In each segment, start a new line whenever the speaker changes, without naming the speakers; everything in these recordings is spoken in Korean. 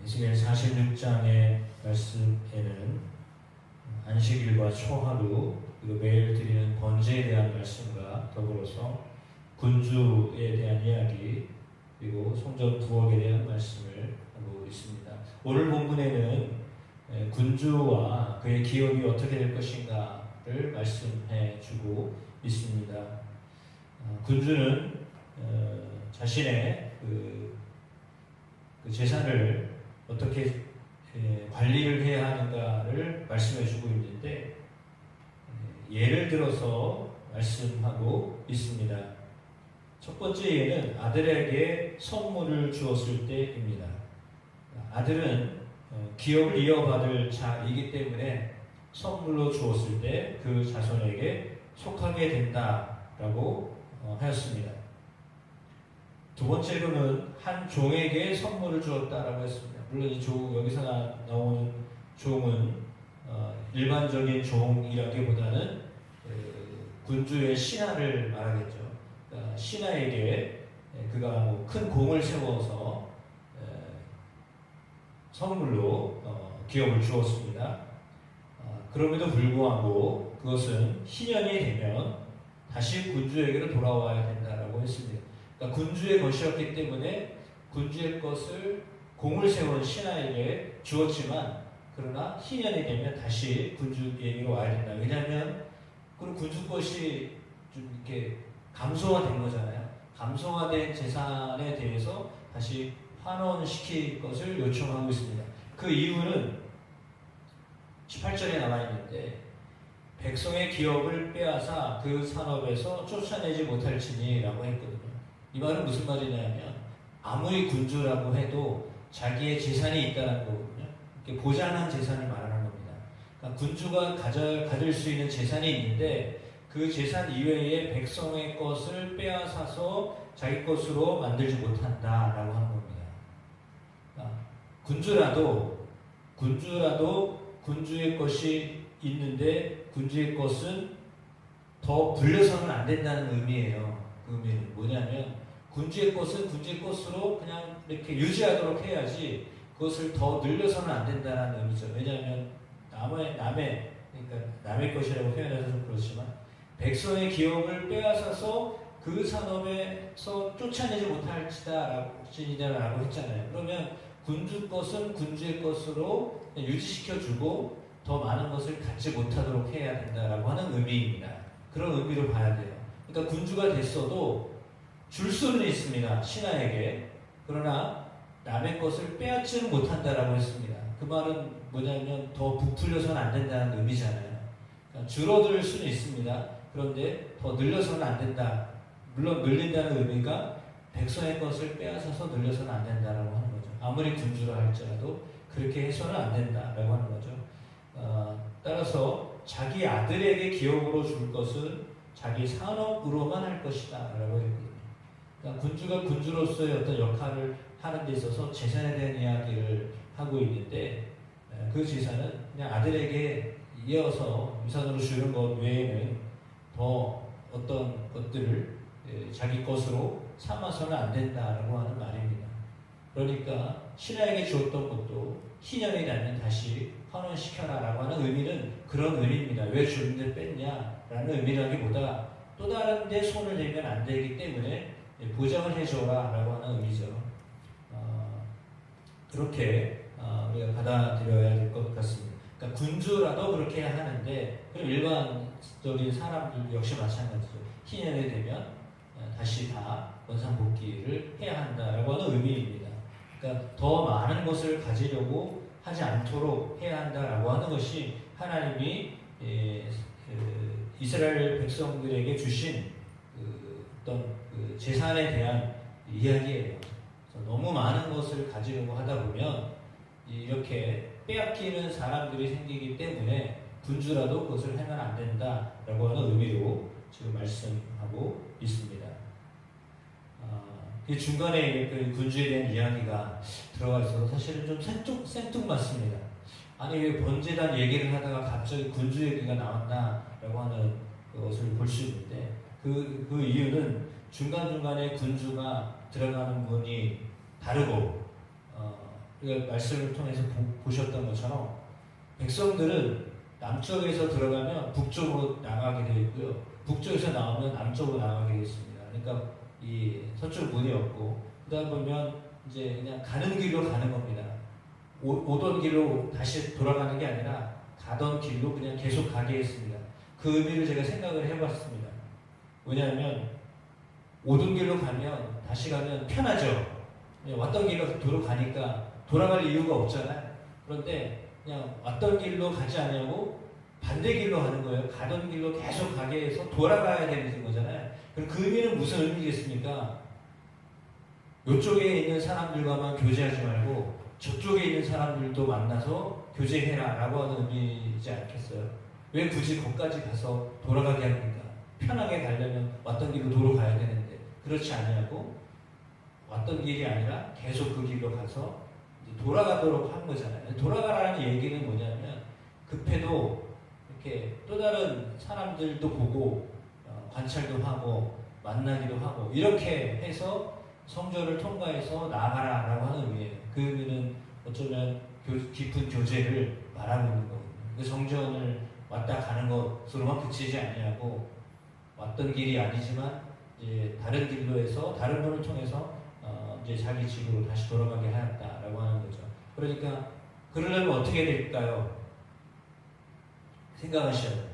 에스겔 46장의 말씀에는 안식일과 초하루 그리고 매일 드리는 번제에 대한 말씀과 더불어서 군주에 대한 이야기 그리고 성전 부엌에 대한 말씀을 하고 있습니다. 오늘 본문에는 군주와 그의 기업이 어떻게 될 것인가를 말씀해 주고 있습니다. 군주는 자신의 그 재산을 어떻게 관리를 해야 하는가를 말씀해 주고 있는데 예를 들어서 말씀하고 있습니다. 첫 번째 예는 아들에게 선물을 주었을 때입니다. 아들은 기업을 이어받을 자이기 때문에 선물로 주었을 때 그 자손에게 속하게 된다라고 하였습니다. 두 번째로는 한 종에게 선물을 주었다라고 했습니다. 물론 이 여기서 나오는 종은 일반적인 종이라기보다는 군주의 신하를 말하겠죠. 그러니까 신하에게 그가 큰 공을 세워서 선물로 기업을 주었습니다. 그럼에도 불구하고 그것은 희년이 되면 다시 군주에게로 돌아와야 된다라고 했습니다. 그러니까 군주의 것이었기 때문에 군주의 것을 공을 세운 신하에게 주었지만 그러나 희년이 되면 다시 군주에게로 와야 된다. 왜냐하면 그 군주 것이 좀 이렇게 감소화된 거잖아요. 감소화된 재산에 대해서 다시 환원시킬 것을 요청하고 있습니다. 그 이유는 18절에 나와 있는데 백성의 기업을 빼앗아 그 산업에서 쫓아내지 못할지니라고 했거든요. 이 말은 무슨 말이냐면 아무리 군주라고 해도 자기의 재산이 있다는 거거든요. 이렇게 보장한 재산이 말하는 겁니다. 그러니까 군주가 가질 수 있는 재산이 있는데 그 재산 이외에 백성의 것을 빼앗아서 자기 것으로 만들지 못한다라고 하는 겁니다. 그러니까 군주라도 군주의 것이 있는데 군주의 것은 더 불려서는 안 된다는 의미예요. 그 의미는 뭐냐면 군주의 것은 군주의 것으로 그냥 이렇게 유지하도록 해야지 그것을 더 늘려서는 안 된다는 의미죠. 왜냐하면 남의 것이라고 표현해서 좀 그렇지만 백성의 기업을 빼앗아서 그 산업에서 쫓아내지 못할지다라고 했잖아요. 그러면 군주 것은 군주의 것으로 유지시켜주고 더 많은 것을 갖지 못하도록 해야 된다라고 하는 의미입니다. 그런 의미로 봐야 돼요. 그러니까 군주가 됐어도 줄 수는 있습니다. 신하에게. 그러나 남의 것을 빼앗지는 못한다라고 했습니다. 그 말은 뭐냐면 더 부풀려서는 안 된다는 의미잖아요. 그러니까 줄어들 수는 있습니다. 그런데 더 늘려서는 안 된다. 물론 늘린다는 의미가 백성의 것을 빼앗아서 늘려서는 안 된다라고 하는 거죠. 아무리 군주라 할지라도 그렇게 해서는 안 된다라고 하는 거죠. 따라서 자기 아들에게 기업으로 줄 것은 자기 산업으로만 할 것이다 라고 했거든요. 그러니까 군주가 군주로서의 어떤 역할을 하는 데 있어서 재산에 대한 이야기를 하고 있는데 그 재산은 그냥 아들에게 이어서 유산으로 주는 것 외에는 더 어떤 것들을 자기 것으로 삼아서는 안 된다라고 하는 말입니다. 그러니까 신하에게 주었던 것도 희년이 나면 다시 환원시켜라 라고 하는 의미는 그런 의미입니다. 왜 주는데 뺐냐라는 의미라기보다 또 다른 데 손을 대면 안 되기 때문에 보장을 해줘라 라고 하는 의미죠. 그렇게 우리가 받아들여야 될 것 같습니다. 그러니까 군주라도 그렇게 해야 하는데 일반적인 사람들 역시 마찬가지죠. 희년이 되면 다시 다 원상복귀를 해야 한다라고 하는 의미입니다. 그러니까 더 많은 것을 가지려고 하지 않도록 해야 한다라고 하는 것이 하나님이 이스라엘 백성들에게 주신 어떤 재산에 대한 이야기예요. 너무 많은 것을 가지려고 하다 보면 이렇게 빼앗기는 사람들이 생기기 때문에 군주라도 그것을 하면 안 된다라고 하는 의미로 지금 말씀하고 있습니다. 중간에 그 군주에 대한 이야기가 들어가 있어서 사실은 좀 생뚱맞습니다. 아니 왜 번제단 얘기를 하다가 갑자기 군주 얘기가 나왔나라고 하는 것을 볼 수 있는데 그 이유는 중간중간에 군주가 들어가는 문이 다르고 말씀을 통해서 보셨던 것처럼 백성들은 남쪽에서 들어가면 북쪽으로 나가게 되어 있고요. 북쪽에서 나오면 남쪽으로 나가게 되어 있습니다. 그러니까 이 서쪽 문이 없고 그다음 보면 이제 그냥 가는 길로 가는 겁니다. 오던 길로 다시 돌아가는 게 아니라 가던 길로 그냥 계속 가게 했습니다. 그 의미를 제가 생각을 해봤습니다. 왜냐하면 오던 길로 가면 다시 가면 편하죠. 왔던 길로 돌아가니까 돌아갈 이유가 없잖아요. 그런데 그냥 왔던 길로 가지 않냐고 반대 길로 가는 거예요. 가던 길로 계속 가게 해서 돌아가야 되는 거잖아요. 그럼 그 의미는 무슨 의미겠습니까? 이쪽에 있는 사람들과만 교제하지 말고 저쪽에 있는 사람들도 만나서 교제해라 라고 하는 의미이지 않겠어요? 왜 굳이 거기까지 가서 돌아가게 합니까? 편하게 가려면 왔던 길로 돌아가야 되는데 그렇지 않냐고 왔던 길이 아니라 계속 그 길로 가서 이제 돌아가도록 한 거잖아요. 돌아가라는 얘기는 뭐냐면 급해도 이렇게 또 다른 사람들도 보고 관찰도 하고 만나기도 하고 이렇게 해서 성전을 통과해서 나아가라라고 하는 의미예요. 그 의미는 어쩌면 깊은 교제를 말하고 있는 거거든요. 그 성전을 왔다 가는 것으로만 그치지 않냐고 왔던 길이 아니지만 이제 다른 길로 해서 다른 분을 통해서 이제 자기 집으로 다시 돌아가게 하였다라고 하는 거죠. 그러니까 그러려면 어떻게 될까요? 생각하셔야 돼요.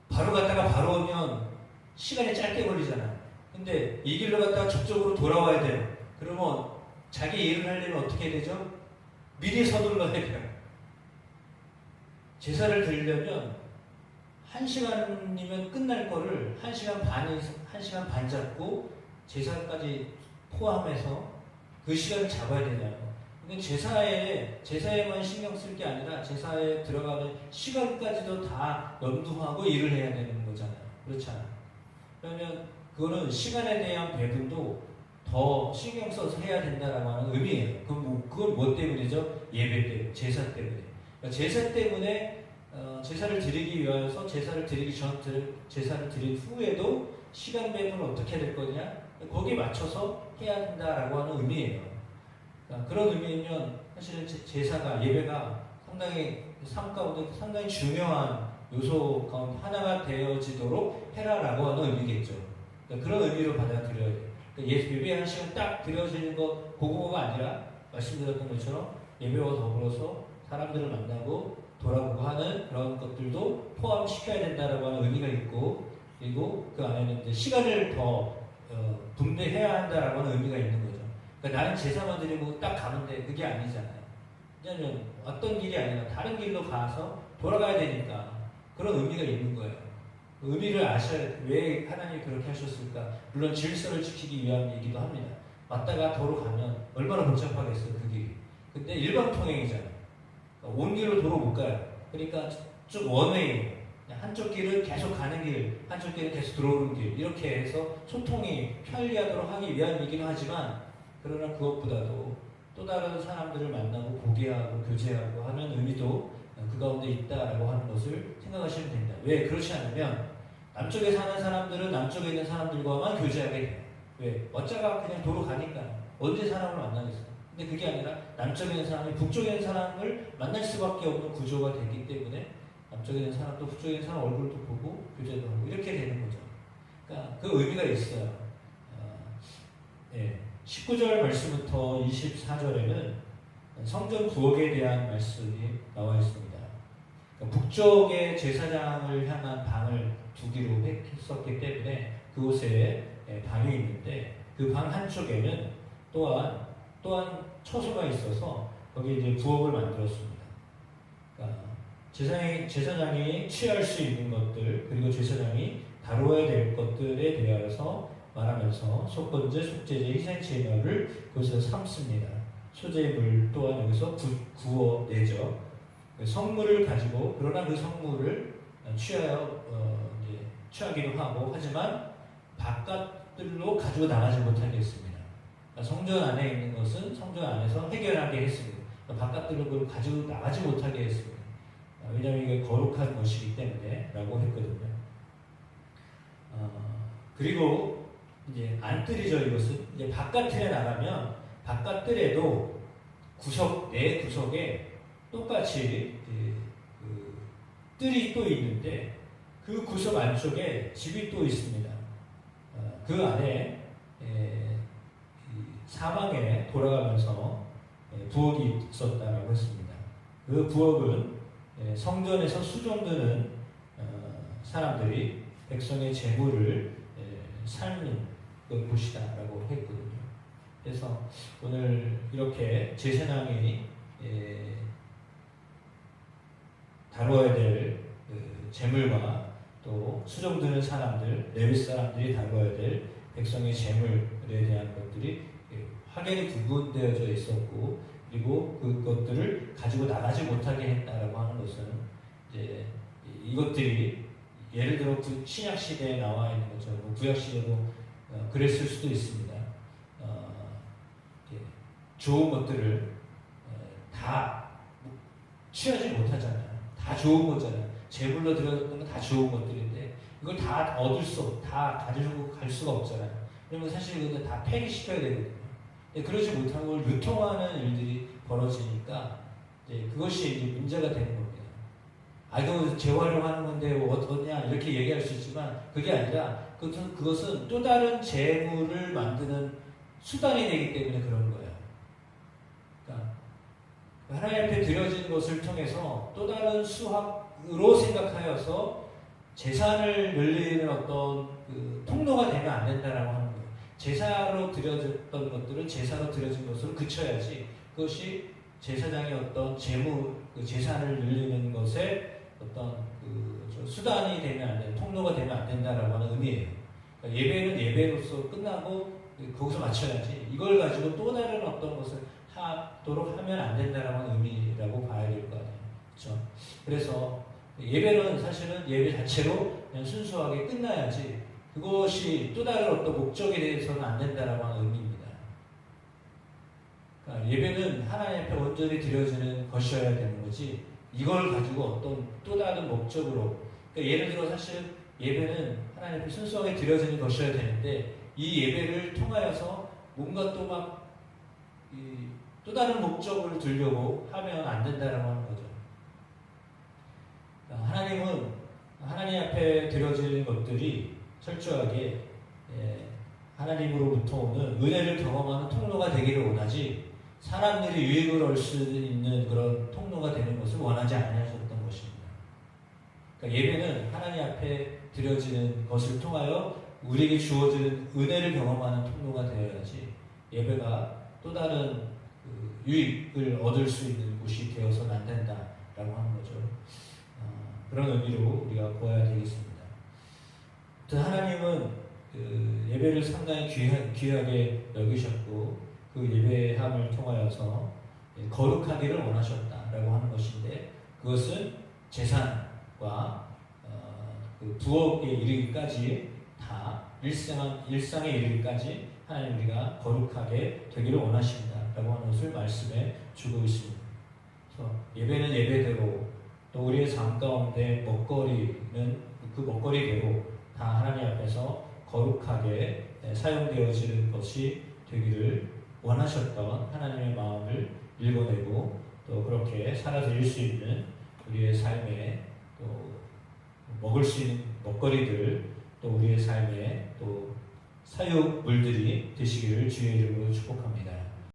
바로 갔다가 바로 오면 시간이 짧게 걸리잖아요. 근데 이 길로 갔다가 저쪽으로 돌아와야 돼요. 그러면 자기 일을 하려면 어떻게 되죠? 미리 서둘러야 돼요. 제사를 드리려면 1시간이면 끝날 거를 1시간 반 잡고 제사까지 포함해서 그 시간을 잡아야 되나요? 근데 제사에만 신경 쓸 게 아니라 제사에 들어가는 시간까지도 다 염두하고 일을 해야 되는 거잖아요. 그렇잖아요. 그러면 그거는 시간에 대한 배분도 더 신경 써서 해야 된다라고 하는 의미예요. 그건 뭐 때문이죠? 예배 때문에, 제사 때문에. 그러니까 제사 때문에 제사를 드리기 위해서 제사를 드리기 전, 제사를 드린 후에도 시간 배분을 어떻게 될 거냐? 거기에 맞춰서 해야 된다라고 하는 의미예요. 그러니까 그런 의미면 사실은 제사가, 예배가 상당히 삶 가운데 상당히 중요한 요소 가운데 하나가 되어지도록 해라라고 하는 의미겠죠. 그러니까 그런 의미로 받아들여야 돼요. 그러니까 예배하는 시간 딱 드려지는 것, 그거가 아니라 말씀드렸던 것처럼 예배와 더불어서 사람들을 만나고 돌아보고 하는 그런 것들도 포함시켜야 된다라고 하는 의미가 있고, 그리고 그 안에는 이제 시간을 더 분배해야 한다라고 하는 의미가 있는 거죠. 그러니까 나는 제사만 드리고 딱 가면 돼. 그게 아니잖아요. 왜냐하면 어떤 길이 아니라 다른 길로 가서 돌아가야 되니까 그런 의미가 있는 거예요. 그 의미를 아셔야 돼요. 왜 하나님이 그렇게 하셨을까? 물론 질서를 지키기 위함이기도 합니다. 왔다가 도로 가면 얼마나 복잡하겠어요, 그 길이. 근데 일방통행이잖아요. 온 길로 도로 못 가요. 그러니까 쭉 원웨이. 한쪽 길은 계속 가는 길, 한쪽 길은 계속 들어오는 길. 이렇게 해서 소통이 편리하도록 하기 위함이기도 하지만, 그러나 그것보다도 또 다른 사람들을 만나고 보게 하고 교제하고 하는 의미도 그 가운데 있다라고 하는 것을 생각하시면 됩니다. 왜? 그렇지 않으면 남쪽에 사는 사람들은 남쪽에 있는 사람들과만 교제하게 돼요. 왜? 어쩌가 그냥 도로 가니까 언제 사람을 만나겠어요? 근데 그게 아니라 남쪽에 있는 사람이 북쪽에 있는 사람을 만날 수밖에 없는 구조가 되기 때문에 남쪽에 있는 사람도 북쪽에 있는 사람 얼굴도 보고 교제도 하고 이렇게 되는 거죠. 그러니까 그 의미가 있어요. 19절 말씀부터 24절에는 성전 부엌에 대한 말씀이 나와 있습니다. 그러니까 북쪽에 제사장을 향한 방을 두기로 했었기 때문에 그곳에 방이 있는데 그 방 한쪽에는 또한 처소가 있어서 거기에 이제 부엌을 만들었습니다. 그러니까 제사장이 취할 수 있는 것들 그리고 제사장이 다루어야 될 것들에 대하여서 말하면서 속건제, 속죄제, 희생제물을 그것에서 삼습니다. 소제물 또한 여기서 구워내죠. 성물을 가지고 그러나 그 성물을 취하기도 하고 하지만 바깥들로 가지고 나가지 못하게 했습니다. 그러니까 성전 안에 있는 것은 성전 안에서 해결하게 했습니다. 그러니까 바깥들로 그걸 가지고 나가지 못하게 했습니다. 왜냐하면 이게 거룩한 것이기 때문에 라고 했거든요. 그리고 이제 안뜰이죠. 이것은 이제 바깥에 나가면 바깥뜰에도 구석 내 구석에 똑같이 그 뜰이 또 있는데 그 구석 안쪽에 집이 또 있습니다. 그 안에 사방에 돌아가면서 부엌이 있었다라고 했습니다. 그 부엌은 성전에서 수종드는 사람들이 백성의 재물을 삶는 그 곳이다라고 했거든요. 그래서 오늘 이렇게 제사장이 다뤄야 될 재물과 또 수종드는 사람들, 레위 사람들이 다뤄야 될 백성의 재물에 대한 것들이 확연히 구분되어져 있었고, 그리고 그것들을 가지고 나가지 못하게 했다라고 하는 것은 이제 이것들이 예를 들어 신약 시대에 나와 있는 것처럼 구약 시대도 그랬을 수도 있습니다. 좋은 것들을 다 취하지 못하잖아요. 다 좋은 거잖아요. 제물로 드렸던 건 다 좋은 것들인데 이걸 다 얻을 수 없고 다 가지고 갈 수가 없잖아요. 그러면 사실 이거 다 폐기시켜야 되거든요. 그러지 못한 걸 유통하는 일들이 벌어지니까 그것이 이제 문제가 되는 겁니다. 이거 재활용하는 건데 어떠냐 이렇게 얘기할 수 있지만 그게 아니라 그것은 또 다른 재물을 만드는 수단이 되기 때문에 그런 거예요. 그러니까 하나님 앞에 드려진 것을 통해서 또 다른 수학으로 생각하여서 재산을 늘리는 어떤 그 통로가 되면 안 된다라고 하는 거예요. 제사로 드려졌던 것들은 제사로 드려진 것으로 그쳐야지 그것이 제사장의 어떤 재무, 그 재산을 늘리는 것에 어떤 그 수단이 되면 안 된다, 통로가 되면 안 된다라고 하는 의미예요. 그러니까 예배는 예배로서 끝나고 거기서 마쳐야지 이걸 가지고 또 다른 어떤 것을 하도록 하면 안 된다라고 하는 의미라고 봐야 될 거 아니에요. 그렇죠? 그래서 예배는 사실은 예배 자체로 그냥 순수하게 끝나야지 그것이 또 다른 어떤 목적에 대해서는 안 된다라고 하는 의미입니다. 그러니까 예배는 하나님 앞에 온전히 드려지는 것이어야 되는 거지 이걸 가지고 어떤 또 다른 목적으로 그러니까 예를 들어 사실 예배는 하나님 앞에 순수하게 드려지는 것이어야 되는데 이 예배를 통하여서 뭔가 또 막 또 다른 목적을 두려고 하면 안 된다라고 하는 거죠. 그러니까 하나님은 하나님 앞에 드려지는 것들이 철저하게 하나님으로부터 오는 은혜를 경험하는 통로가 되기를 원하지 사람들이 유익을 얻을 수 있는 그런 통로가 되는 것을 원하지 않으셨던 것입니다. 그러니까 예배는 하나님 앞에 드려지는 것을 통하여 우리에게 주어지는 은혜를 경험하는 통로가 되어야지 예배가 또 다른 유익을 얻을 수 있는 곳이 되어서는 안 된다라고 하는 거죠. 그런 의미로 우리가 보아야 되겠습니다. 하나님은 그 예배를 상당히 귀하게 여기셨고 그 예배함을 통하여서 거룩하기를 원하셨다라고 하는 것인데 그것은 재산과 그 부엌에 이르기까지 다 일상에 이르기까지 하나님 우리가 거룩하게 되기를 원하신다라고 하는 것을 말씀해 주고 있습니다. 그래서 예배는 예배대로 또 우리의 삶 가운데 먹거리는 그 먹거리대로 다 하나님 앞에서 거룩하게 사용되어지는 것이 되기를 원하셨던 하나님의 마음을 읽어내고 또 그렇게 살아드릴 수 있는 우리의 삶에 또 먹을 수 있는 먹거리들 또 우리의 삶에 또 사육물들이 되시기를 주의 이름으로 축복합니다.